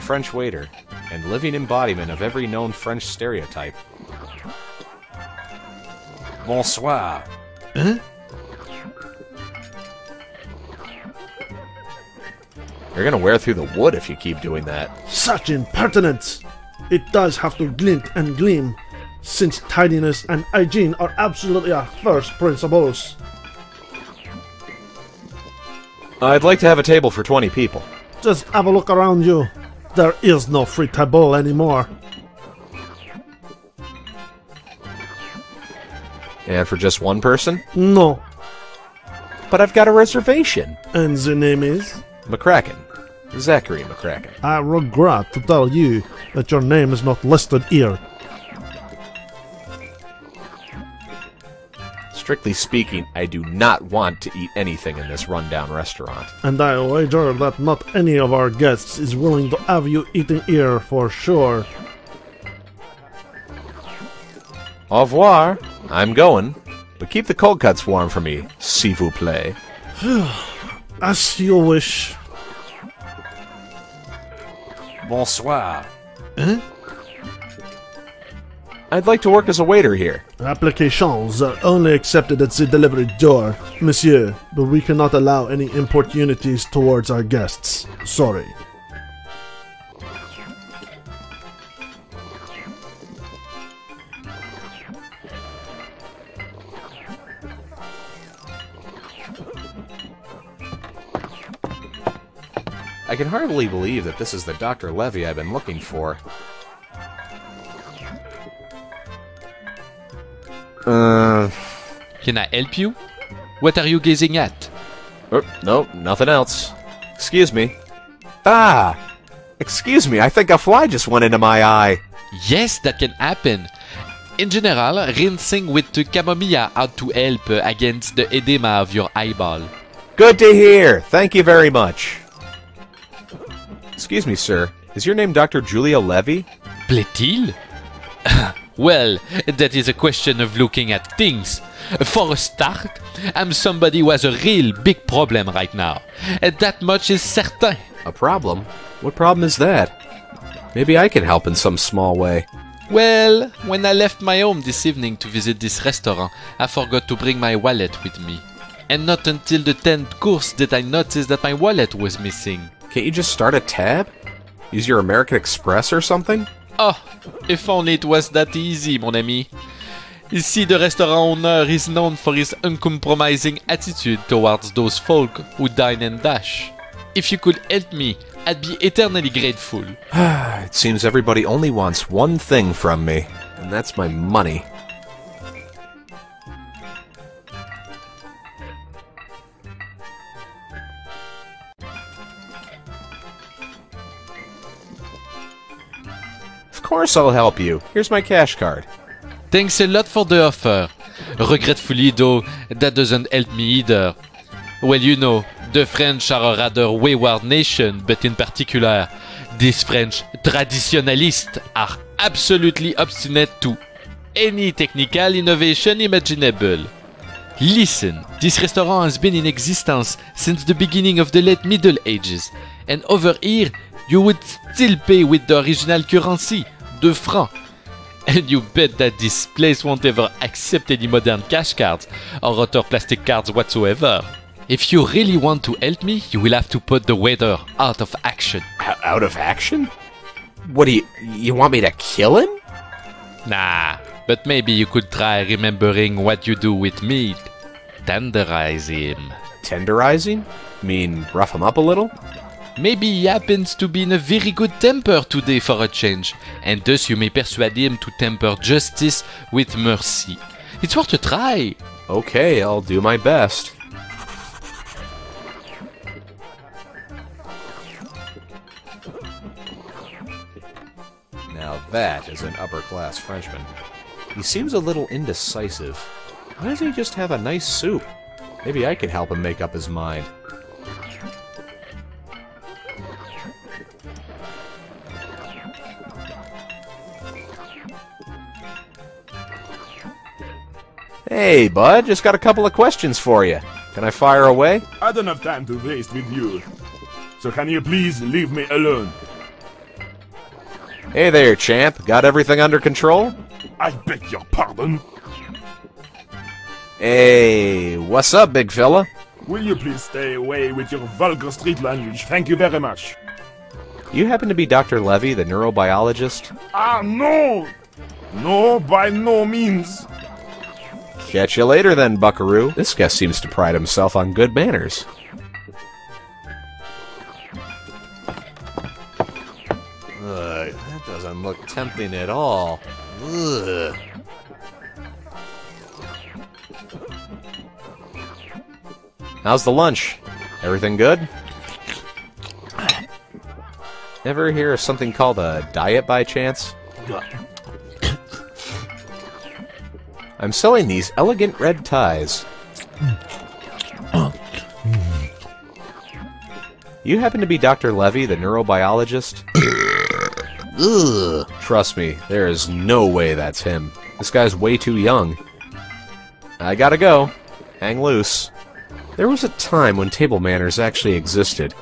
French waiter, and living embodiment of every known French stereotype. Bonsoir. Huh? You're gonna wear through the wood if you keep doing that. Such impertinence! It does have to glint and gleam, since tidiness and hygiene are absolutely our first principles. I'd like to have a table for 20 people. Just have a look around you. There is no free table anymore. And for just one person? No. But I've got a reservation. And the name is? McKracken. Zachary McKracken. I regret to tell you that your name is not listed here. Strictly speaking, I do not want to eat anything in this rundown restaurant. And I wager that not any of our guests is willing to have you eating here for sure. Au revoir. I'm going. But keep the cold cuts warm for me, s'il vous plaît. As you wish. Bonsoir. Huh? I'd like to work as a waiter here. Applications are only accepted at the delivery door, monsieur, but we cannot allow any importunities towards our guests. Sorry. I can hardly believe that this is the Dr. Levy I've been looking for. Can I help you? What are you gazing at? No, nothing else. Excuse me. Ah! Excuse me, I think a fly just went into my eye. Yes, that can happen. In general, rinsing with the chamomile ought to help against the edema of your eyeball. Good to hear. Thank you very much. Excuse me, sir. Is your name Dr. Julia Levy? Plaît-il? Well, that is a question of looking at things. For a start, I'm somebody who has a real big problem right now. That much is certain. A problem? What problem is that? Maybe I can help in some small way. Well, when I left my home this evening to visit this restaurant, I forgot to bring my wallet with me. And not until the 10th course did I notice that my wallet was missing. Can't you just start a tab? Use your American Express or something? Oh, if only it was that easy, mon ami. You see, the restaurant owner is known for his uncompromising attitude towards those folk who dine and dash. If you could help me, I'd be eternally grateful. It seems everybody only wants one thing from me, and that's my money. Of course I'll help you. Here's my cash card. Thanks a lot for the offer. Regretfully though, that doesn't help me either. Well, you know, the French are a rather wayward nation, but in particular, these French traditionalists are absolutely obstinate to any technical innovation imaginable. Listen, this restaurant has been in existence since the beginning of the late Middle Ages, and over here, you would still pay with the original currency, the franc. And you bet that this place won't ever accept any modern cash cards or other plastic cards whatsoever. If you really want to help me, you will have to put the waiter out of action. Out of action? What do you want me to kill him? Nah, but maybe you could try remembering what you do with meat. Tenderize him. Tenderizing? Mean rough him up a little? Maybe he happens to be in a very good temper today for a change, and thus you may persuade him to temper justice with mercy. It's worth a try. Okay, I'll do my best. Now that is an upper-class Frenchman. He seems a little indecisive. Why doesn't he just have a nice soup? Maybe I can help him make up his mind. Hey, bud, just got a couple of questions for you. Can I fire away? I don't have time to waste with you. So can you please leave me alone? Hey there, champ. Got everything under control? I beg your pardon. Hey, what's up, big fella? Will you please stay away with your vulgar street language? Thank you very much. You happen to be Dr. Levy, the neurobiologist? Ah, no! No, by no means. Catch you later then, buckaroo. This guest seems to pride himself on good manners. Ugh, that doesn't look tempting at all. Ugh. How's the lunch? Everything good? Ever hear of something called a diet by chance? I'm selling these elegant red ties. You happen to be Dr. Levy, the neurobiologist? Ugh. Trust me, there is no way that's him. This guy's way too young. I gotta go. Hang loose. There was a time when table manners actually existed.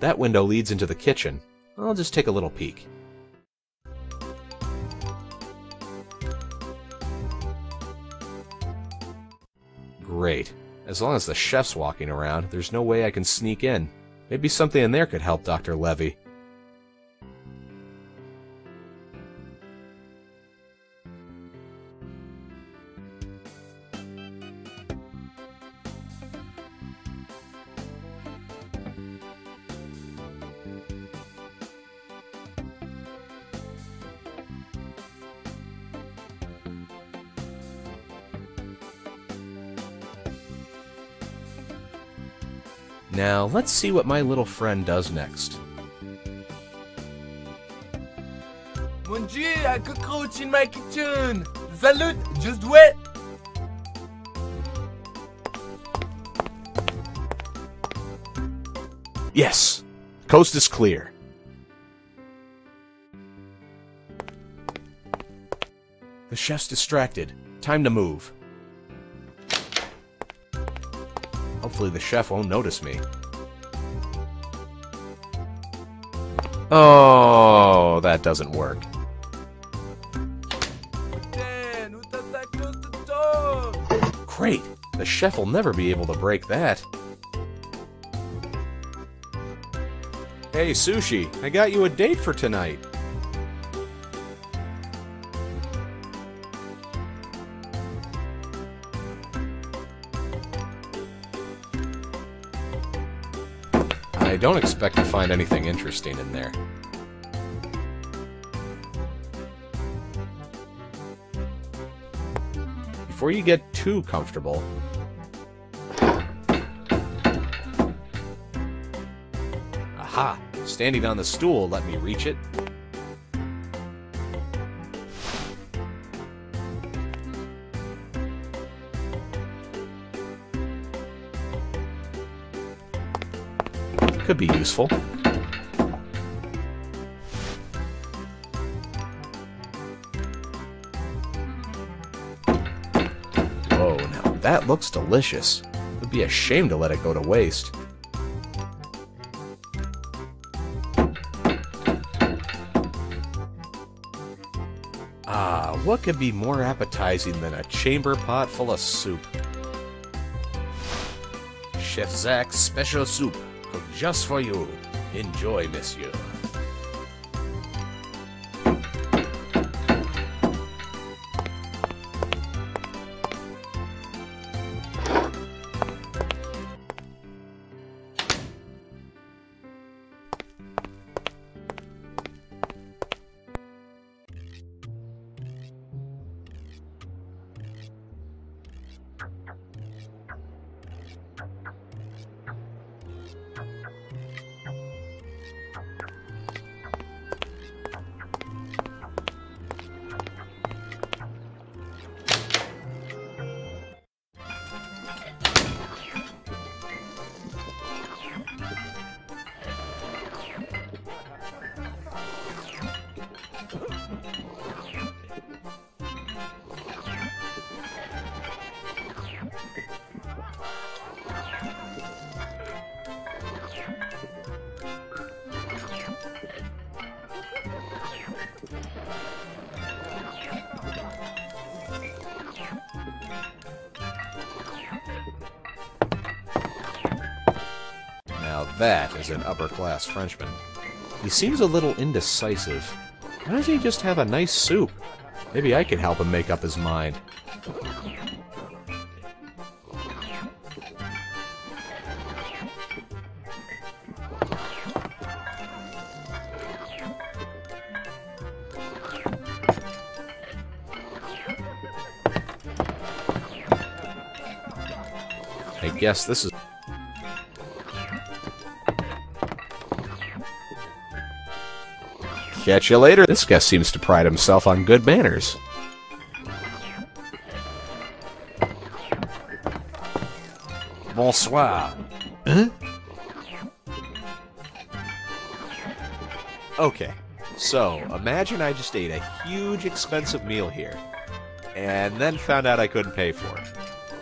That window leads into the kitchen. I'll just take a little peek. Great. As long as the chef's walking around, there's no way I can sneak in. Maybe something in there could help Dr. Levy. Now, let's see what my little friend does next. Mon Dieu, a cockroach in my kitchen! Salut, just wait! Yes! Coast is clear. The chef's distracted. Time to move. Hopefully the chef won't notice me. Oh, that doesn't work. Dan, who does that close the door? Great! The chef will never be able to break that. Hey, Sushi, I got you a date for tonight. I don't expect to find anything interesting in there. Before you get too comfortable... Aha! Standing on the stool let me reach it. Could be useful. Whoa, now that looks delicious. It would be a shame to let it go to waste. Ah, what could be more appetizing than a chamber pot full of soup? Chef Zak's special soup. Cooked just for you. Enjoy, monsieur. that is an upper-class Frenchman. He seems a little indecisive. Why doesn't he just have a nice soup? Maybe I can help him make up his mind. I guess this is... Catch you later. This guest seems to pride himself on good manners. Bonsoir. Huh? Okay, so imagine I just ate a huge expensive meal here, and then found out I couldn't pay for it.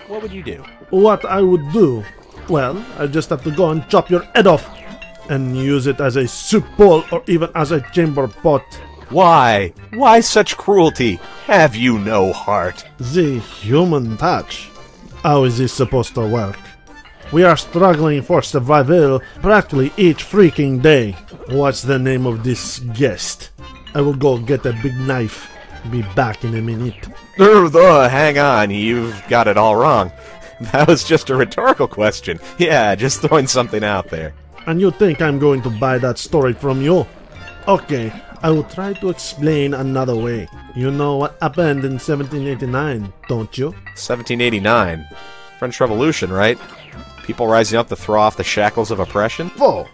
What would you do? What I would do? Well, I just have to go and chop your head off and use it as a soup bowl or even as a chamber pot. Why? Why such cruelty? Have you no heart? The human touch. How is this supposed to work? We are struggling for survival practically each freaking day. What's the name of this guest? I will go get a big knife. Be back in a minute. Hang on, you've got it all wrong. That was just a rhetorical question. Yeah, just throwing something out there. And you think I'm going to buy that story from you? Okay, I will try to explain another way. You know what happened in 1789, don't you? 1789? French Revolution, right? People rising up to throw off the shackles of oppression? Oh,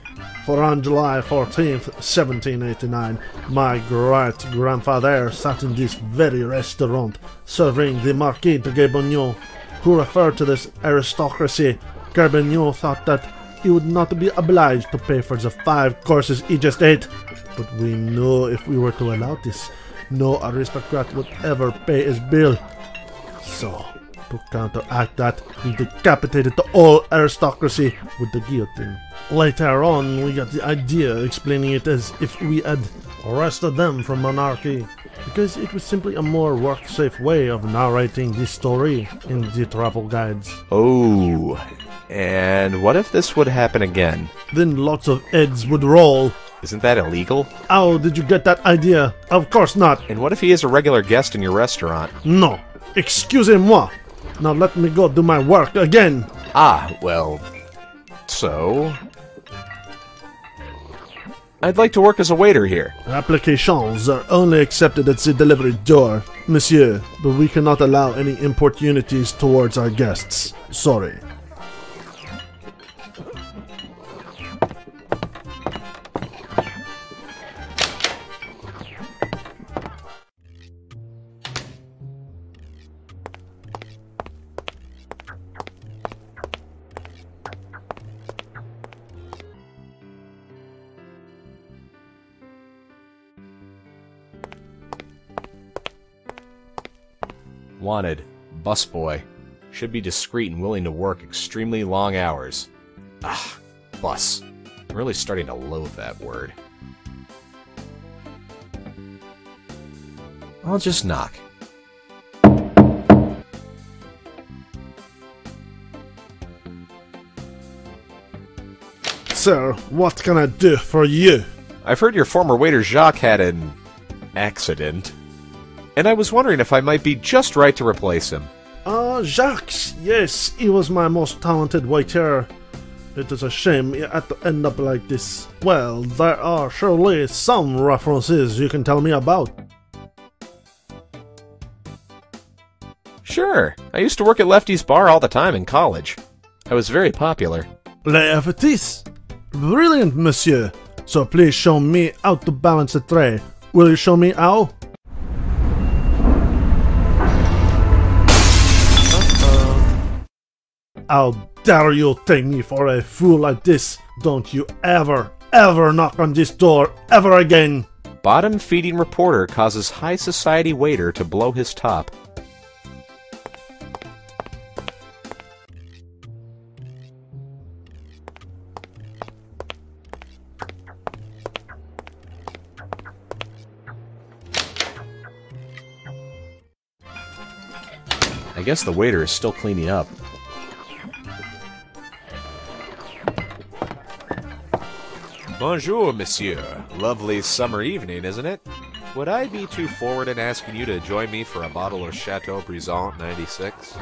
for on July 14th, 1789, my great-grandfather sat in this very restaurant, serving the Marquis de Gabignon, who referred to this aristocracy. Gabignon thought that he would not be obliged to pay for the 5 courses he just ate. But we knew if we were to allow this, no aristocrat would ever pay his bill. So, to counteract that, we decapitated the whole aristocracy with the guillotine. Later on, we got the idea explaining it as if we had arrested them from monarchy, because it was simply a more work-safe way of narrating this story in the travel guides. Oh, and what if this would happen again? Then lots of heads would roll. Isn't that illegal? How did you get that idea? Of course not. And what if he is a regular guest in your restaurant? No. Excusez-moi. Now let me go do my work again. Ah, well, so... I'd like to work as a waiter here. Applications are only accepted at the delivery door, monsieur, but we cannot allow any importunities towards our guests. Sorry. Wanted. Busboy. Should be discreet and willing to work extremely long hours. Ah, bus. I'm really starting to loathe that word. I'll just knock. Sir, what can I do for you? I've heard your former waiter Jacques had an... accident. And I was wondering if I might be just right to replace him. Jacques, yes, he was my most talented waiter. It is a shame he had to end up like this. Well, there are surely some references you can tell me about. Sure, I used to work at Lefty's Bar all the time in college. I was very popular. Les Appetis. Brilliant, monsieur. So please show me how to balance a tray. Will you show me how? How dare you take me for a fool like this? Don't you ever knock on this door ever again! Bottom-feeding reporter causes high society waiter to blow his top. I guess the waiter is still cleaning up. Bonjour, monsieur. Lovely summer evening, isn't it? Would I be too forward in asking you to join me for a bottle of Chateau Brisant 96?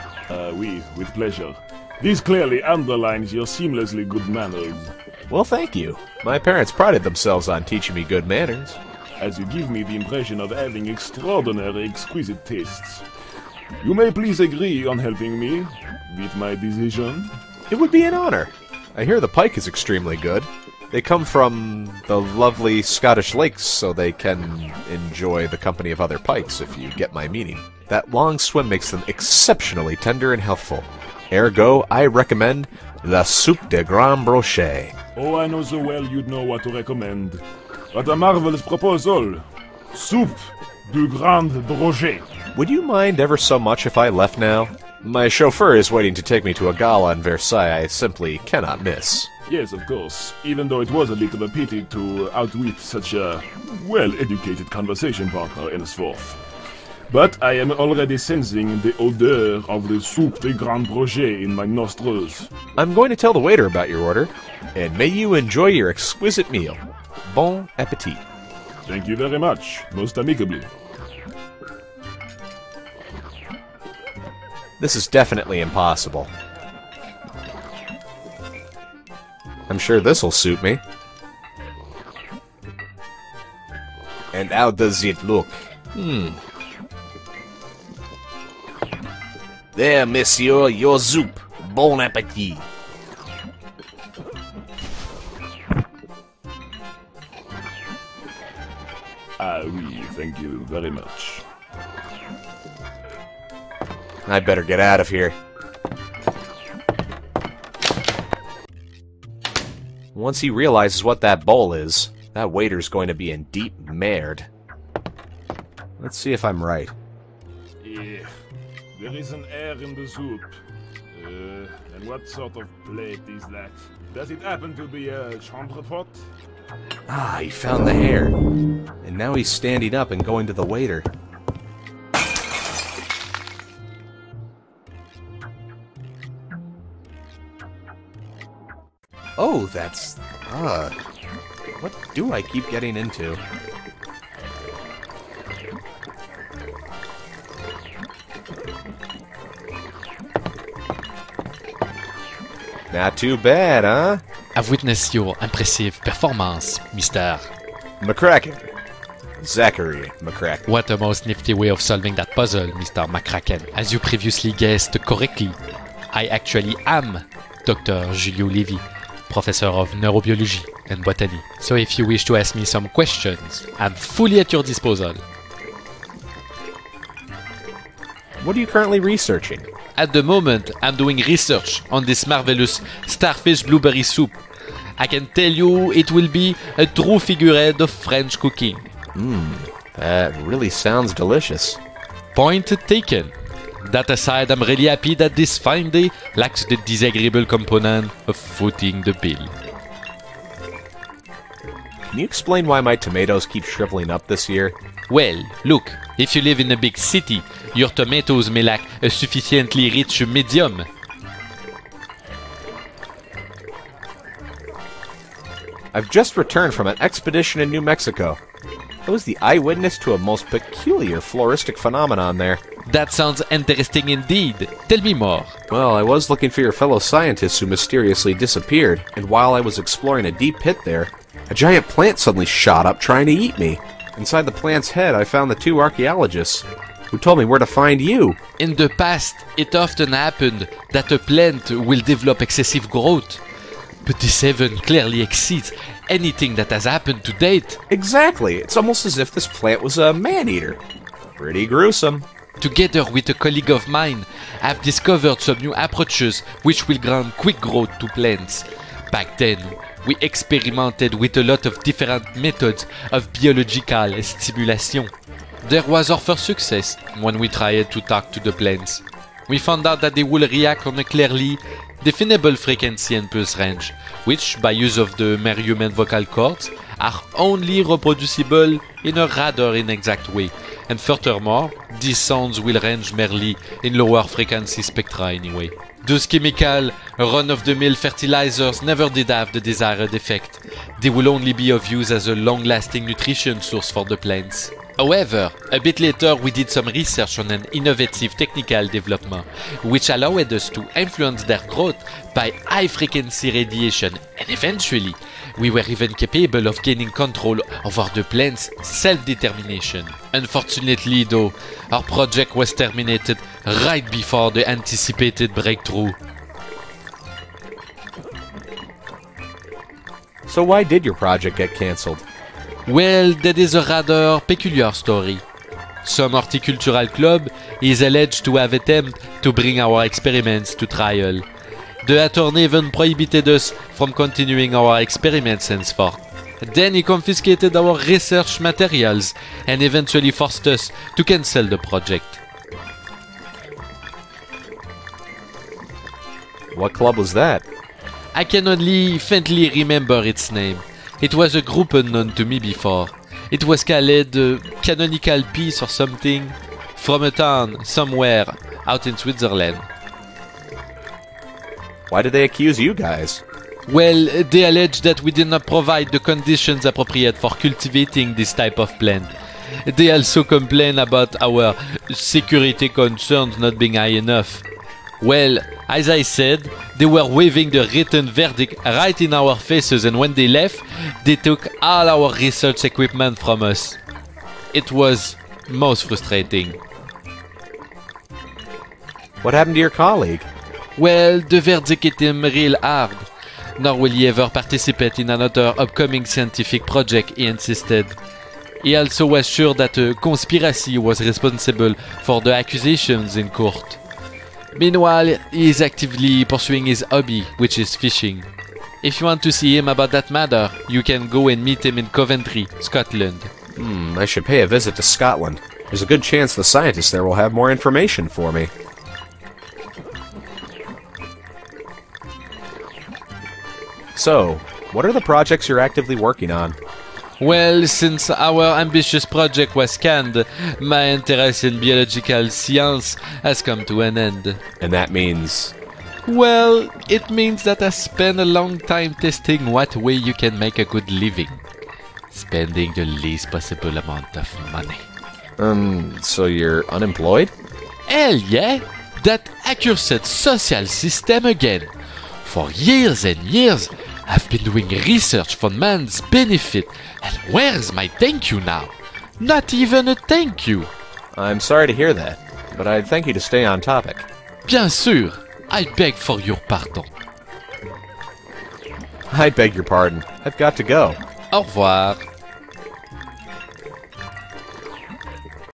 Oui, with pleasure. This clearly underlines your seamlessly good manners. Well, thank you. My parents prided themselves on teaching me good manners. As you give me the impression of having extraordinary, exquisite tastes. You may please agree on helping me with my decision. It would be an honor. I hear the pike is extremely good. They come from the lovely Scottish lakes, so they can enjoy the company of other pikes, if you get my meaning. That long swim makes them exceptionally tender and healthful. Ergo, I recommend la soupe de grand brochet. Oh, I know so well you'd know what to recommend. What a marvelous proposal! Soupe du grand brochet. Would you mind ever so much if I left now? My chauffeur is waiting to take me to a gala in Versailles I simply cannot miss. Yes, of course, even though it was a bit of a pity to outwit such a well-educated conversation partner henceforth. But I am already sensing the odor of the soupe de grand brochet in my nostrils. I'm going to tell the waiter about your order, and may you enjoy your exquisite meal. Bon appetit. Thank you very much, most amicably. This is definitely impossible. I'm sure this'll suit me. And how does it look? There, monsieur, your soup. Bon appetit. Ah oui, thank you very much. I better get out of here. Once he realizes what that bowl is, that waiter's going to be in deep merde. Let's see if I'm right. Yeah, there is an air in the soup. And what sort of plate is that? Does it happen to be a chambre pot? Ah, he found the hair. And now he's standing up and going to the waiter. Oh, that's... what do I keep getting into? Not too bad, huh? I've witnessed your impressive performance, Mr. McKracken. Zachary McKracken. What a most nifty way of solving that puzzle, Mr. McKracken. As you previously guessed correctly, I actually am Dr. Julio Levy, Professor of Neurobiology and Botany. So if you wish to ask me some questions, I'm fully at your disposal. What are you currently researching? At the moment, I'm doing research on this marvelous starfish blueberry soup. I can tell you it will be a true figurehead of French cooking. That really sounds delicious. Point taken. That aside, I'm really happy that this fine day lacks the disagreeable component of footing the bill. Can you explain why my tomatoes keep shriveling up this year? Well, look, if you live in a big city, your tomatoes may lack a sufficiently rich medium. I've just returned from an expedition in New Mexico. I was the eyewitness to a most peculiar floristic phenomenon there. That sounds interesting indeed. Tell me more. Well, I was looking for your fellow scientists who mysteriously disappeared, and while I was exploring a deep pit there, a giant plant suddenly shot up trying to eat me. Inside the plant's head, I found the two archaeologists, who told me where to find you. In the past, it often happened that a plant will develop excessive growth. But this even clearly exceeds anything that has happened to date. Exactly. It's almost as if this plant was a man-eater. Pretty gruesome. Together with a colleague of mine, I've discovered some new approaches which will grant quick growth to plants. Back then, we experimented with a lot of different methods of biological stimulation. There was our first success when we tried to talk to the plants. We found out that they will react on a clearly definable frequency and pulse range, which, by use of the mere human vocal cords, are only reproducible in a rather inexact way, and furthermore, these sounds will range merely in lower frequency spectra anyway. Those chemical, run-of-the-mill fertilizers never did have the desired effect. They will only be of use as a long-lasting nutrition source for the plants. However, a bit later we did some research on an innovative technical development, which allowed us to influence their growth by high-frequency radiation, and eventually, we were even capable of gaining control over the plant's self-determination. Unfortunately though, our project was terminated right before the anticipated breakthrough. So why did your project get cancelled? Well, that is a rather peculiar story. Some horticultural club is alleged to have attempted to bring our experiments to trial. The attorney even prohibited us from continuing our experiments henceforth. Then he confiscated our research materials and eventually forced us to cancel the project. What club was that? I can only faintly remember its name. It was a group unknown to me before. It was called Canonical Peace or something, from a town somewhere out in Switzerland. Why did they accuse you guys? Well, they allege that we did not provide the conditions appropriate for cultivating this type of plant. They also complain about our security concerns not being high enough. Well, as I said, they were waving the written verdict right in our faces, and when they left, they took all our research equipment from us. It was most frustrating. What happened to your colleague? Well, the verdict hit him real hard. Nor will he ever participate in another upcoming scientific project, he insisted. He also was sure that a conspiracy was responsible for the accusations in court. Meanwhile, he is actively pursuing his hobby, which is fishing. If you want to see him about that matter, you can go and meet him in Coventry, Scotland. I should pay a visit to Scotland. There's a good chance the scientists there will have more information for me. So, what are the projects you're actively working on? Well, since our ambitious project was canned, my interest in biological science has come to an end. And that means... Well, it means that I spent a long time testing what way you can make a good living. Spending the least possible amount of money. So you're unemployed? Hell yeah! That accursed social system again. For years and years, I've been doing research for man's benefit, and where's my thank you now? Not even a thank you. I'm sorry to hear that, but I'd thank you to stay on topic. Bien sûr, I beg for your pardon. I beg your pardon. I've got to go. Au revoir.